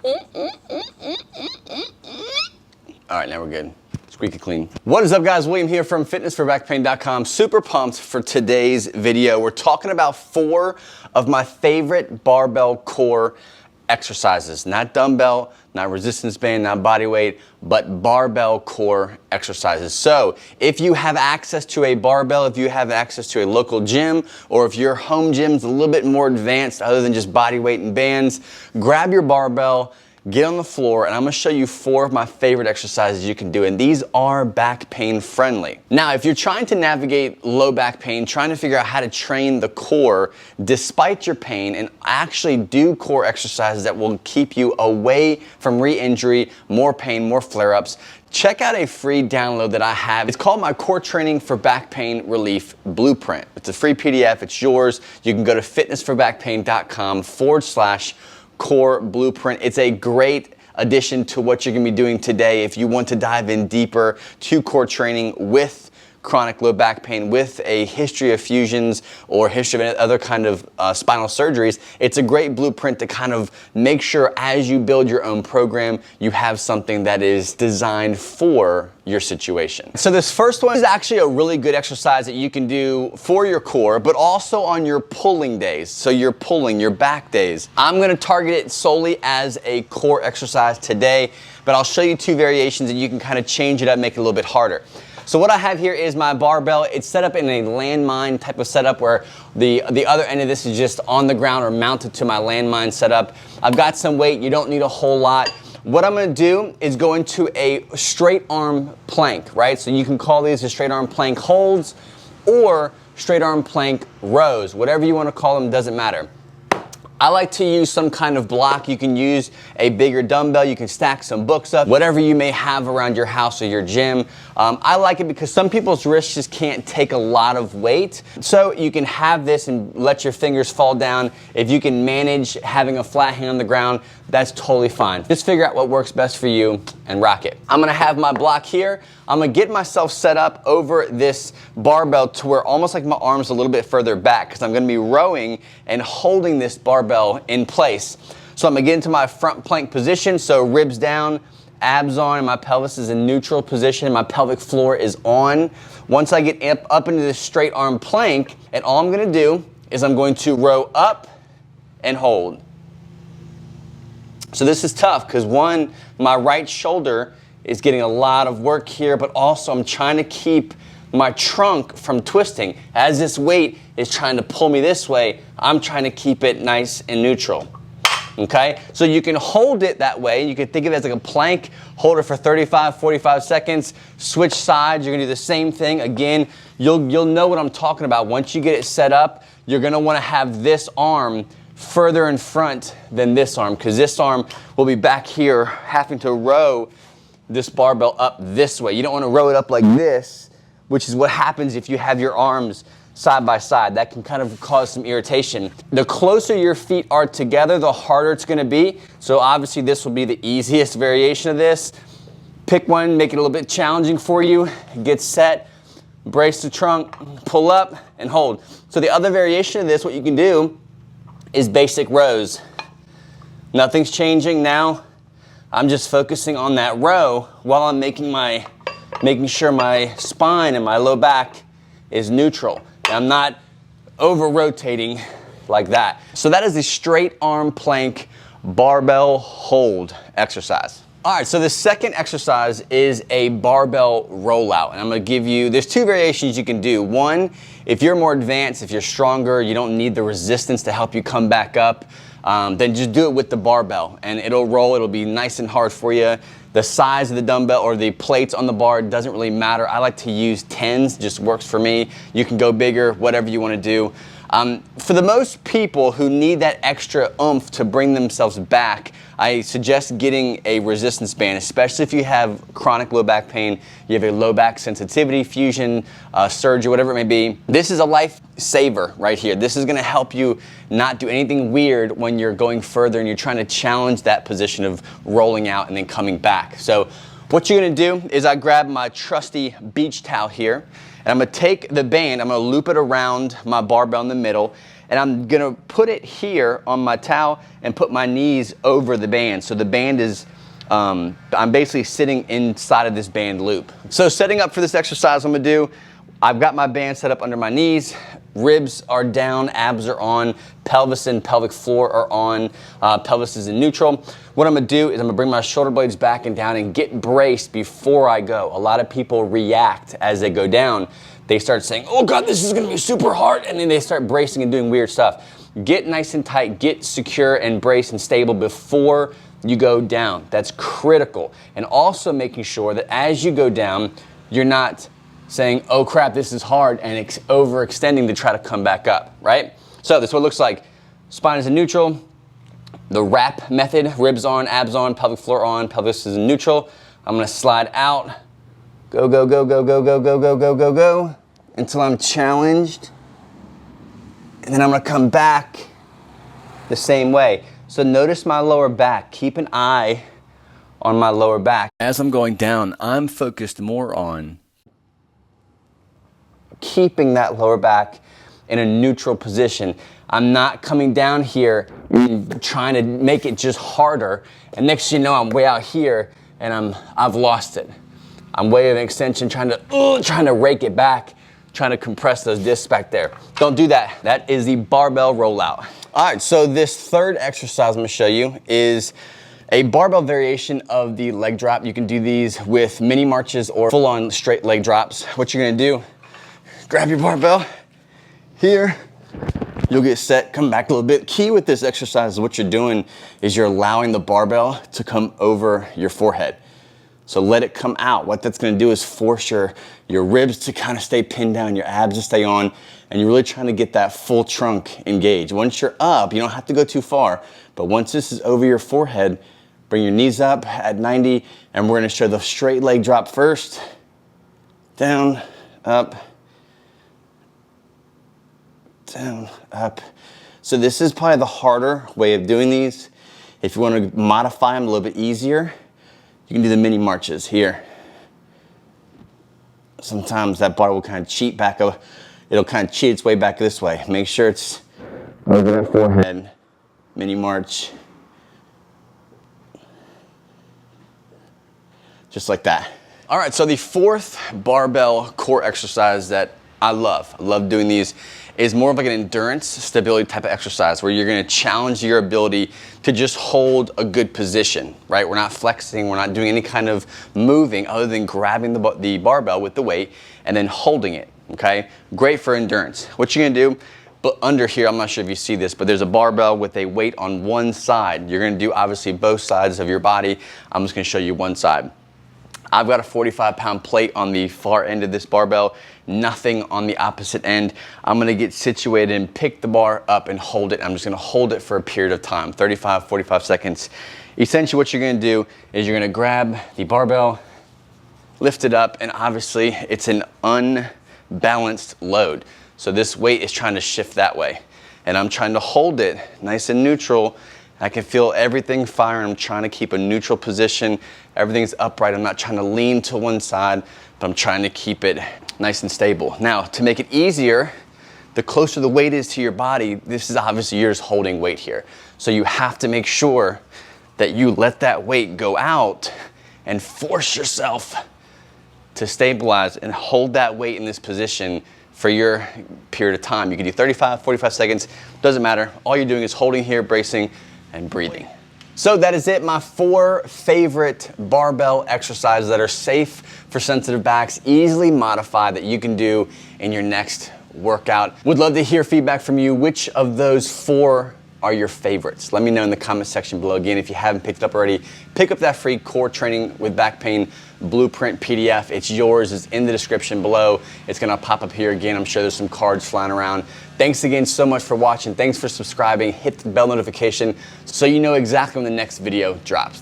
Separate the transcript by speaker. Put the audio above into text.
Speaker 1: All right, now we're good. Squeaky clean. What is up, guys? William here from fitnessforbackpain.com. Super pumped for today's video. We're talking about 4 of my favorite barbell core exercises. Not dumbbell, not resistance band, not body weight, but barbell core exercises. So if you have access to a barbell, if you have access to a local gym, or if your home gym's a little bit more advanced other than just body weight and bands, grab your barbell, get on the floor, and I'm gonna show you 4 of my favorite exercises you can do, and these are back pain friendly. Now, if you're trying to navigate low back pain, trying to figure out how to train the core despite your pain and actually do core exercises that will keep you away from re-injury, more pain, more flare-ups, check out a free download that I have. It's called my Core Training for Back Pain Relief Blueprint. It's a free PDF, it's yours. You can go to fitnessforbackpain.com/core blueprint. It's a great addition to what you're gonna be doing today if you want to dive in deeper to core training with chronic low back pain, with a history of fusions or history of other kind of spinal surgeries. It's a great blueprint to kind of make sure as you build your own program, you have something that is designed for your situation. So this first one is actually a really good exercise that you can do for your core, but also on your pulling days. So you're pulling, your back days. I'm gonna target it solely as a core exercise today, but I'll show you 2 variations and you can kind of change it up, make it a little bit harder. So what I have here is my barbell. It's set up in a landmine type of setup where the other end of this is just on the ground or mounted to my landmine setup. I've got some weight, you don't need a whole lot. What I'm gonna do is go into a straight arm plank, right? So you can call these a straight arm plank holds or straight arm plank rows, whatever you wanna call them, doesn't matter. I like to use some kind of block. You can use a bigger dumbbell. You can stack some books up, whatever you may have around your house or your gym. I like it because some people's wrists just can't take a lot of weight. So you can have this and let your fingers fall down. If you can manage having a flat hand on the ground, that's totally fine. Just figure out what works best for you and rock it. I'm gonna have my block here. I'm gonna get myself set up over this barbell to where almost like my arm's a little bit further back because I'm gonna be rowing and holding this barbell in place. So I'm gonna get into my front plank position, so ribs down, abs on, and my pelvis is in neutral position, my pelvic floor is on. Once I get up into this straight arm plank, and all I'm gonna do is I'm going to row up and hold. So this is tough because one, my right shoulder is getting a lot of work here, but also I'm trying to keep my trunk from twisting. As this weight is trying to pull me this way, I'm trying to keep it nice and neutral. Okay, so you can hold it that way. You can think of it as like a plank, hold it for 35, 45 seconds, switch sides, you're gonna do the same thing. Again, you'll know what I'm talking about. Once you get it set up, you're gonna wanna have this arm further in front than this arm, because this arm will be back here having to row this barbell up this way. You don't wanna row it up like this, which is what happens if you have your arms side by side. That can kind of cause some irritation. The closer your feet are together, the harder it's gonna be. So obviously this will be the easiest variation of this. Pick one, make it a little bit challenging for you. Get set, brace the trunk, pull up and hold. So the other variation of this, what you can do is basic rows. Nothing's changing now. I'm just focusing on that row while I'm making sure my spine and my low back is neutral. I'm not over rotating like that. So that is the straight arm plank barbell hold exercise. All right, so the second exercise is a barbell rollout. And I'm gonna give you, there's 2 variations you can do. One, if you're more advanced, if you're stronger, you don't need the resistance to help you come back up, then just do it with the barbell and it'll roll, it'll be nice and hard for you. The size of the dumbbell or the plates on the bar doesn't really matter. I like to use 10s, just works for me. You can go bigger, whatever you wanna do. For the most people who need that extra oomph to bring themselves back, I suggest getting a resistance band, especially if you have chronic low back pain, you have a low back sensitivity, fusion, surgery, whatever it may be. This is a lifesaver right here. This is gonna help you not do anything weird when you're going further and you're trying to challenge that position of rolling out and then coming back. So what you're gonna do is I grab my trusty beach towel here, and I'm gonna take the band, I'm gonna loop it around my barbell in the middle, and I'm gonna put it here on my towel and put my knees over the band. So the band is, I'm basically sitting inside of this band loop. So setting up for this exercise I'm gonna do, I've got my band set up under my knees, ribs are down, abs are on, pelvis and pelvic floor are on, pelvis is in neutral. What I'm gonna do is I'm gonna bring my shoulder blades back and down and get braced before I go. A lot of people react as they go down. They start saying, oh God, this is gonna be super hard, and then they start bracing and doing weird stuff. Get nice and tight, get secure and braced and stable before you go down. That's critical. And also making sure that as you go down, you're not saying, oh crap, this is hard, and overextending to try to come back up, right? So this is what it looks like. Spine is in neutral. The wrap method, ribs on, abs on, pelvic floor on, pelvis is in neutral. I'm gonna slide out, go, go, go, go, go, go, go, go, go, go, go, until I'm challenged. And then I'm gonna come back the same way. So notice my lower back. Keep an eye on my lower back. As I'm going down, I'm focused more on keeping that lower back in a neutral position. I'm not coming down here and trying to make it just harder, and next thing you know, I'm way out here and I've lost it. I'm way of an extension trying to rake it back, trying to compress those discs back there. Don't do that. That is the barbell rollout. All right, so this third exercise I'm gonna show you is a barbell variation of the leg drop. You can do these with mini marches or full-on straight leg drops. What you're gonna do, grab your barbell here, you'll get set, come back a little bit. Key with this exercise is what you're doing is you're allowing the barbell to come over your forehead. So let it come out. What that's gonna do is force your ribs to kind of stay pinned down, your abs to stay on, and you're really trying to get that full trunk engaged. Once you're up, you don't have to go too far, but once this is over your forehead, bring your knees up at 90, and we're gonna show the straight leg drop first. Down, up, down, up. So this is probably the harder way of doing these. If you want to modify them a little bit easier, you can do the mini marches here. Sometimes that bar will kind of cheat back, it'll kind of cheat its way back this way. Make sure it's over that forehead. Mini march. Just like that. All right, so the fourth barbell core exercise that I love doing these, is more of like an endurance stability type of exercise where you're gonna challenge your ability to just hold a good position, right? We're not flexing, we're not doing any kind of moving other than grabbing the barbell with the weight and then holding it, okay? Great for endurance. What you're gonna do, but under here, I'm not sure if you see this, but there's a barbell with a weight on one side. You're gonna do obviously both sides of your body. I'm just gonna show you one side. I've got a 45-pound plate on the far end of this barbell, nothing on the opposite end. I'm gonna get situated and pick the bar up and hold it. I'm just gonna hold it for a period of time, 35, 45 seconds. Essentially what you're gonna do is you're gonna grab the barbell, lift it up, and obviously it's an unbalanced load. So this weight is trying to shift that way. And I'm trying to hold it nice and neutral. I can feel everything firing. I'm trying to keep a neutral position. Everything's upright. I'm not trying to lean to one side, but I'm trying to keep it nice and stable. Now, to make it easier, the closer the weight is to your body, this is obviously you're just holding weight here. So you have to make sure that you let that weight go out and force yourself to stabilize and hold that weight in this position for your period of time. You can do 35, 45 seconds, doesn't matter. All you're doing is holding here, bracing, and breathing. So that is it, my 4 favorite barbell exercises that are safe for sensitive backs, easily modified, that you can do in your next workout. Would love to hear feedback from you. Which of those 4 are your favorites? Let me know in the comment section below. Again, if you haven't picked it up already, pick up that free core training with back pain blueprint PDF. It's yours, it's in the description below. It's gonna pop up here again. I'm sure there's some cards flying around. Thanks again so much for watching. Thanks for subscribing. Hit the bell notification so you know exactly when the next video drops.